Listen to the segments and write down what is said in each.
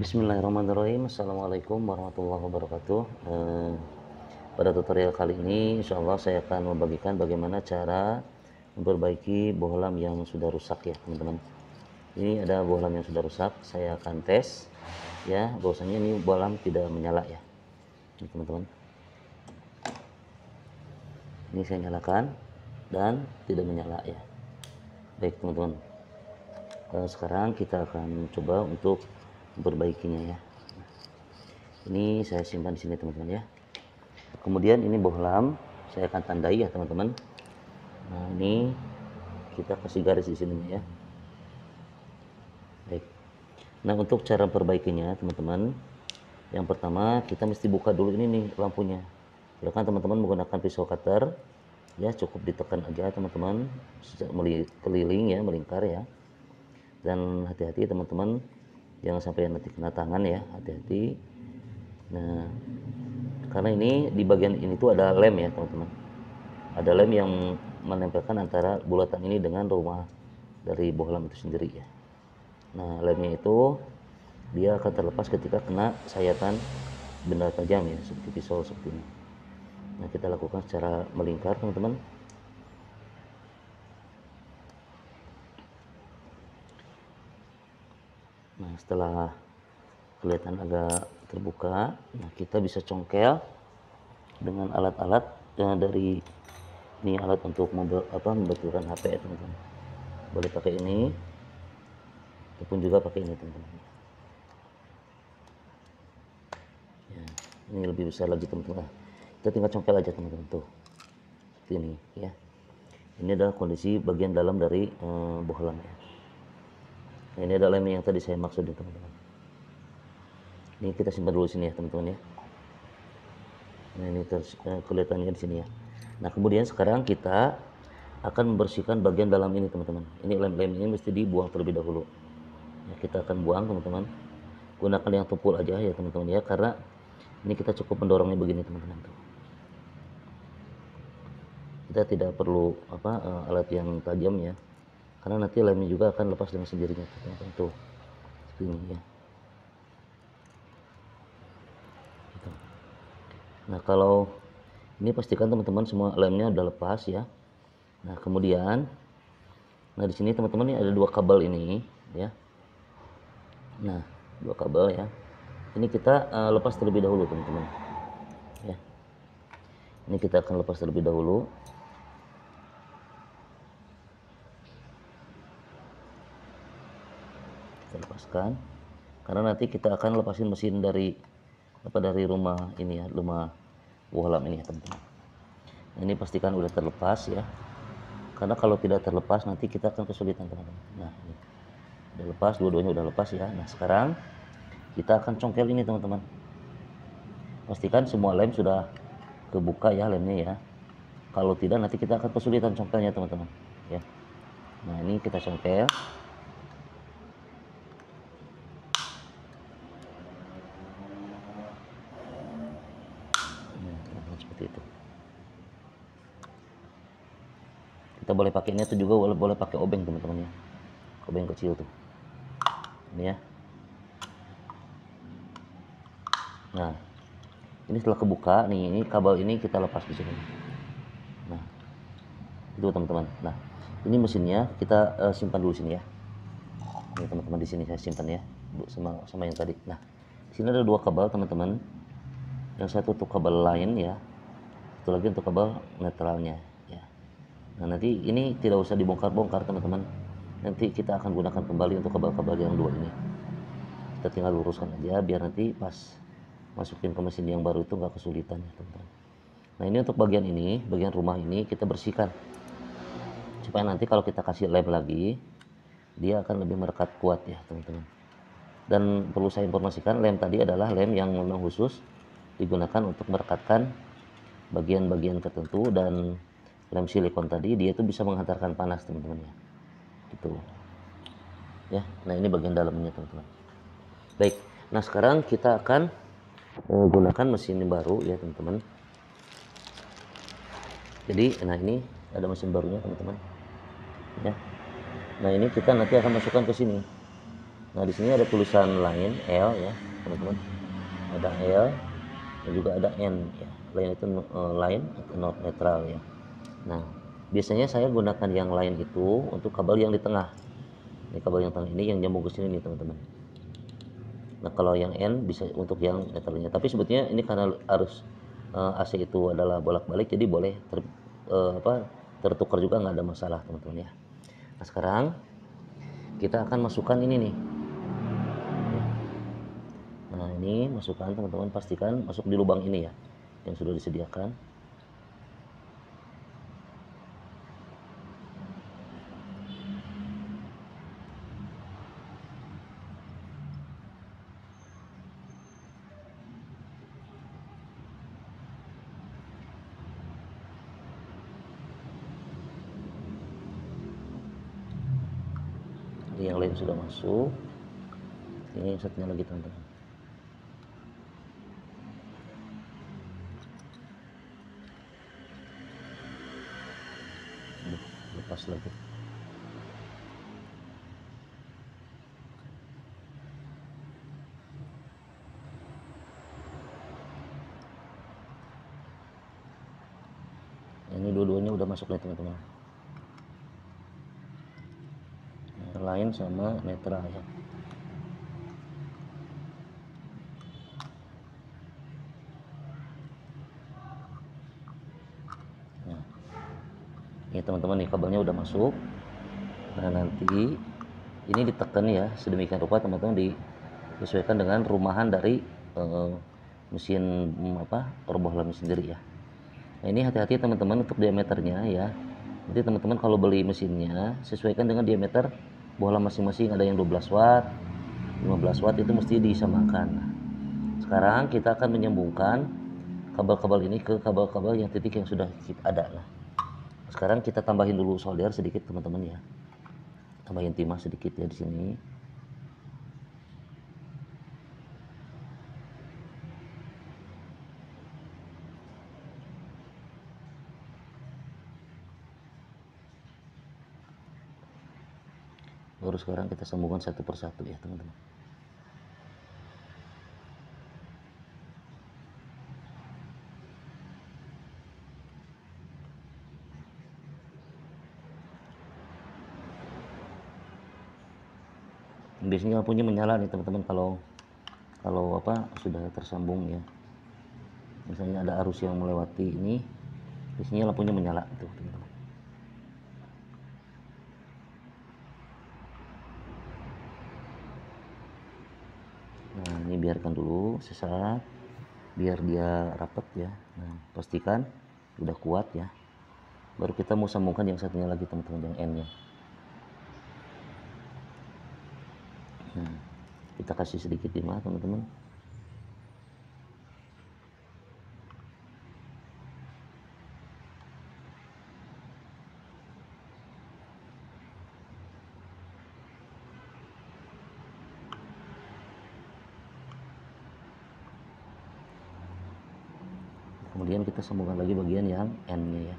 Bismillahirrahmanirrahim. Assalamualaikum warahmatullahi wabarakatuh. Pada tutorial kali ini insya Allah saya akan membagikan bagaimana cara memperbaiki bohlam yang sudah rusak ya teman-teman. Ini ada bohlam yang sudah rusak, saya akan tes ya, bahwasanya ini bohlam tidak menyala ya ini teman-teman. Ini saya nyalakan dan tidak menyala ya. Baik teman-teman, sekarang kita akan coba untuk memperbaikinya ya. Ini saya simpan di sini teman-teman ya. Kemudian ini bohlam saya akan tandai ya teman-teman. Nah ini kita kasih garis di sini ya. Baik. Nah untuk cara perbaikinya teman-teman, yang pertama kita mesti buka dulu ini nih lampunya. Silakan teman-teman menggunakan pisau cutter ya, cukup ditekan aja teman-teman, keliling ya, melingkar ya. Dan hati-hati teman-teman, jangan sampai nanti kena tangan ya, hati-hati. Nah karena ini di bagian ini tuh ada lem ya teman-teman, ada lem yang menempelkan antara bulatan ini dengan rumah dari bohlam itu sendiri ya. Nah lemnya itu dia akan terlepas ketika kena sayatan benda tajam ya, seperti pisau seperti ini. Nah kita lakukan secara melingkar teman-teman. Nah setelah kelihatan agak terbuka, nah kita bisa congkel dengan alat-alat dari ini, alat untuk membetulkan HP ya teman-teman. Boleh pakai ini ataupun juga pakai ini teman-teman ya. Ini lebih besar lagi teman-teman. Kita tinggal congkel aja teman-teman tuh seperti ini ya. Ini adalah kondisi bagian dalam dari bohlam ya. Nah, ini adalah lem yang tadi saya maksud ya teman-teman. Ini kita simpan dulu sini ya teman-teman ya. Nah ini kelihatannya di sini ya. Nah kemudian sekarang kita akan membersihkan bagian dalam ini teman-teman. Ini lem-lem ini mesti dibuang terlebih dahulu ya, kita akan buang teman-teman. Gunakan yang tumpul aja ya teman-teman ya, karena ini kita cukup mendorongnya begini teman-teman tuh. Kita tidak perlu alat yang tajam ya, karena nanti lemnya juga akan lepas dengan sendirinya teman-teman tuh seperti ini ya. Nah kalau ini pastikan teman-teman semua lemnya udah lepas ya. Nah kemudian, nah di sini teman-teman ini ada dua kabel ini ya. Nah dua kabel ya. Ini kita lepas terlebih dahulu teman-teman ya. Ini kita akan lepas terlebih dahulu. Kita lepaskan karena nanti kita akan lepasin mesin dari rumah ini ya, rumah bohlam ini ya teman-teman. Nah, ini pastikan udah terlepas ya, karena kalau tidak terlepas nanti kita akan kesulitan teman-teman. Nah ini udah lepas, dua-duanya udah lepas ya. Nah sekarang kita akan congkel ini teman-teman. Pastikan semua lem sudah kebuka ya lemnya ya. Kalau tidak nanti kita akan kesulitan congkelnya teman-teman ya. Nah ini kita congkel. Nah, seperti itu. Kita boleh pakai ini tuh juga, boleh pakai obeng teman-teman ya, obeng kecil tuh ini ya. Nah ini setelah kebuka nih, ini kabel ini kita lepas di sini. Nah itu teman-teman. Nah ini mesinnya kita simpan dulu sini ya. Ini teman-teman, di sini saya simpan ya sama yang tadi. Nah di sini ada dua kabel teman-teman, yang satu untuk kabel lain ya, satu lagi untuk kabel netralnya ya. Nah nanti ini tidak usah dibongkar-bongkar teman-teman, nanti kita akan gunakan kembali untuk kabel-kabel yang dua ini. Kita tinggal luruskan aja biar nanti pas masukin ke mesin yang baru itu nggak kesulitan ya teman-teman. Nah ini untuk bagian ini, bagian rumah ini kita bersihkan supaya nanti kalau kita kasih lem lagi dia akan lebih merekat kuat ya teman-teman. Dan perlu saya informasikan, lem tadi adalah lem yang memang khusus digunakan untuk merekatkan bagian-bagian tertentu, dan lem silikon tadi dia itu bisa menghantarkan panas teman-teman ya gitu ya. Nah ini bagian dalamnya teman-teman. Baik, nah sekarang kita akan gunakan mesin baru ya teman-teman. Jadi nah ini ada mesin barunya teman-teman ya. Nah ini kita nanti akan masukkan ke sini Nah, di sini ada tulisan line L ya, teman-teman. Ada L dan juga ada N ya. Line itu line atau not netral ya. Nah, biasanya saya gunakan yang line itu untuk kabel yang di tengah. Ini kabel yang tengah ini yang nyambung ke sini nih, teman-teman. Nah, kalau yang N bisa untuk yang netralnya. Tapi sebetulnya ini karena arus AC itu adalah bolak-balik, jadi boleh tertukar juga, nggak ada masalah, teman-teman ya. Nah, sekarang kita akan masukkan ini nih. Nah, ini masukkan, teman-teman, pastikan masuk di lubang ini ya, yang sudah disediakan. Jadi yang lain sudah masuk. Ini satunya lagi, teman-teman. Lepas lagi. Ini dua-duanya udah masuk nih, teman-teman. Lain sama netral ya. Nah, ini teman-teman nih kabelnya udah masuk. Nah, nanti ini ditekan ya sedemikian rupa, teman-teman, disesuaikan dengan rumahan dari mesin perubahan mesin sendiri ya. Nah, ini hati-hati, teman-teman, untuk diameternya ya. Jadi teman-teman kalau beli mesinnya sesuaikan dengan diameter bohlam masing-masing. Ada yang 12 watt, 15 watt, itu mesti disamakan. Nah, sekarang kita akan menyambungkan kabel-kabel ini ke kabel-kabel yang titik yang sudah ada. Nah, sekarang kita tambahin dulu solder sedikit, teman-teman ya. Tambahin timah sedikit ya di sini. Baru sekarang kita sambungkan satu persatu ya, teman-teman. Biasanya lampunya menyala nih, teman-teman, kalau sudah tersambung ya. Misalnya ada arus yang melewati ini, biasanya lampunya menyala tuh, teman-teman. Nah, ini biarkan dulu sesaat biar dia rapat ya. Nah, pastikan udah kuat ya. Baru kita mau sambungkan yang satunya lagi, teman-teman, yang N-nya. Nah, kita kasih sedikit timah, teman-teman. Kemudian kita sambungkan lagi bagian yang N-nya ya.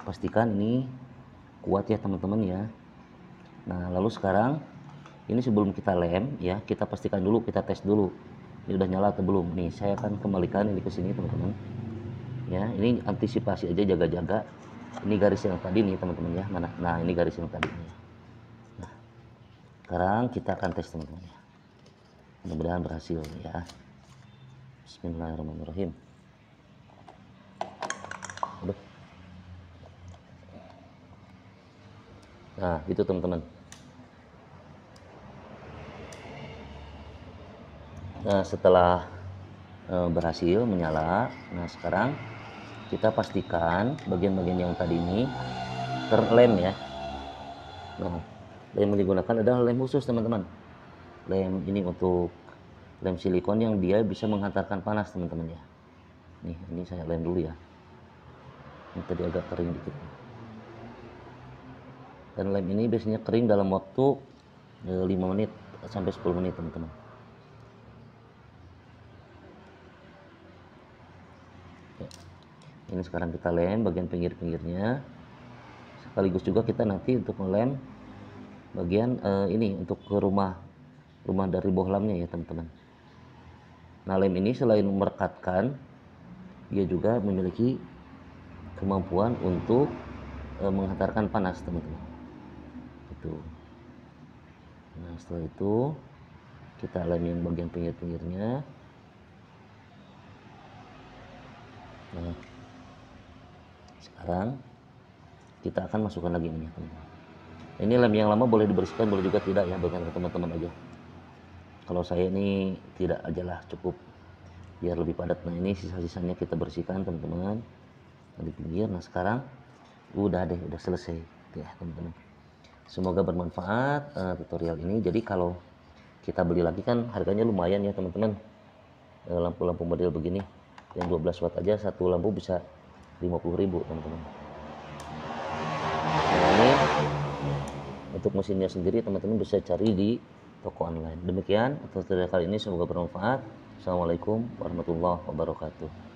Pastikan ini kuat ya, teman-teman ya. Nah, lalu sekarang ini sebelum kita lem ya, kita pastikan dulu, kita tes dulu ini udah nyala atau belum. Nih, saya akan kembalikan ini ke sini, teman-teman ya. Ini antisipasi aja, jaga-jaga. Ini garis yang tadi nih, teman-teman ya. Mana? Nah, ini garis yang tadi nih. Nah, sekarang kita akan tes, teman-teman ya. Mudah-mudahan berhasil ya. Bismillahirrahmanirrahim. Aduh. Nah, gitu, teman-teman. Nah, setelah berhasil menyala, nah sekarang kita pastikan bagian-bagian yang tadi ini terlem ya. Nah, lem yang digunakan adalah lem khusus, teman-teman. Lem ini untuk lem silikon yang dia bisa menghantarkan panas, teman-teman ya. Nih, ini saya lem dulu ya. Ini tadi agak kering dikit. Dan lem ini biasanya kering dalam waktu 5 menit sampai 10 menit, teman-teman. Ya. Ini sekarang kita lem bagian pinggir-pinggirnya, sekaligus juga kita nanti untuk ngelem bagian ini untuk ke rumah dari bohlamnya ya teman-teman. Nah, lem ini selain merekatkan, dia juga memiliki kemampuan untuk menghantarkan panas teman-teman. Itu. Nah, setelah itu kita lem yang bagian pinggir-pinggirnya. Nah, sekarang kita akan masukkan lagi ini teman-teman. Ini lem yang lama boleh dibersihkan, boleh juga tidak ya, bagian teman-teman aja. Kalau saya ini tidak aja lah, cukup biar lebih padat. Nah, ini sisa-sisanya kita bersihkan teman-teman di pinggir. Nah, sekarang udah selesai ya teman-teman. Semoga bermanfaat tutorial ini. Jadi kalau kita beli lagi kan harganya lumayan ya teman-teman. Lampu-lampu model begini yang 12 watt aja satu lampu bisa 50.000 teman-teman. Nah, ini untuk mesinnya sendiri teman-teman bisa cari di toko online. Demikian tutorial kali ini, semoga bermanfaat. Assalamualaikum warahmatullahi wabarakatuh.